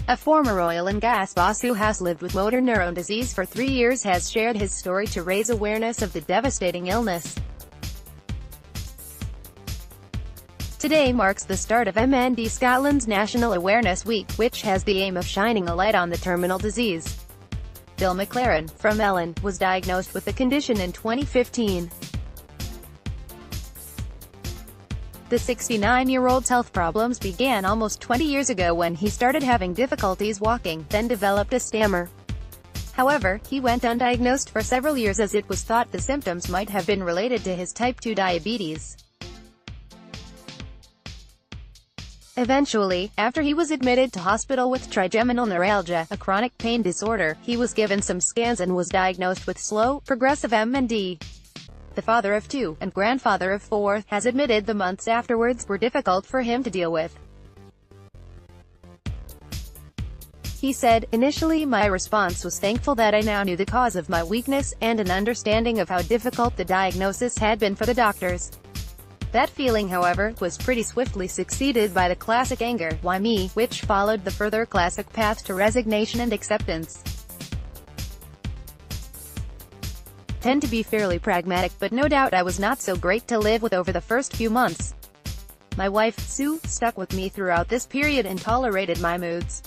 A former oil and gas boss who has lived with motor neurone disease for 3 years has shared his story to raise awareness of the devastating illness. Today marks the start of MND Scotland's National Awareness Week, which has the aim of shining a light on the terminal disease. Bill McLaren, from Ellon, was diagnosed with the condition in 2015. The 69-year-old's health problems began almost 20 years ago when he started having difficulties walking, then developed a stammer. However, he went undiagnosed for several years as it was thought the symptoms might have been related to his type 2 diabetes. Eventually, after he was admitted to hospital with trigeminal neuralgia, a chronic pain disorder, he was given some scans and was diagnosed with slow, progressive MND. The father of 2, and grandfather of 4, has admitted the months afterwards were difficult for him to deal with. He said, "Initially my response was thankful that I now knew the cause of my weakness, and an understanding of how difficult the diagnosis had been for the doctors. That feeling, however, was pretty swiftly succeeded by the classic anger, why me, which followed the further classic path to resignation and acceptance. Tend to be fairly pragmatic, but no doubt I was not so great to live with over the first few months. My wife, Sue, stuck with me throughout this period and tolerated my moods.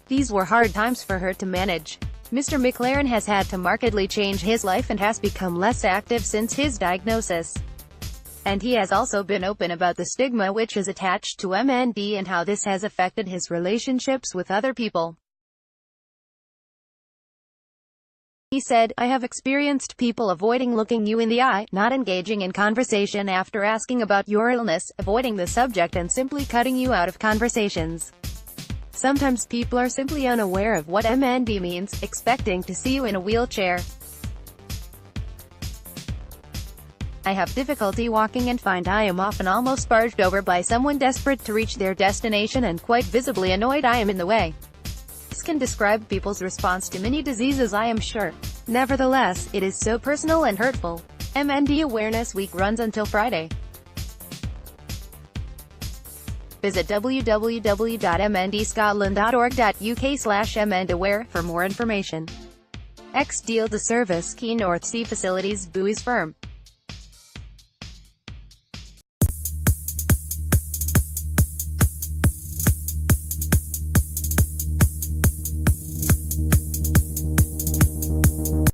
These were hard times for her to manage." Mr. McLaren has had to markedly change his life and has become less active since his diagnosis. And he has also been open about the stigma which is attached to MND and how this has affected his relationships with other people. He said, "I have experienced people avoiding looking you in the eye, not engaging in conversation after asking about your illness, avoiding the subject and simply cutting you out of conversations. Sometimes people are simply unaware of what MND means, expecting to see you in a wheelchair. I have difficulty walking and find I am often almost barged over by someone desperate to reach their destination and quite visibly annoyed I am in the way." This can describe people's response to many diseases, I am sure. Nevertheless, it is so personal and hurtful. MND Awareness Week runs until Friday. Visit www.mndscotland.org.uk/mndaware for more information. X Deal to Service Key North Sea Facilities Buoys Firm.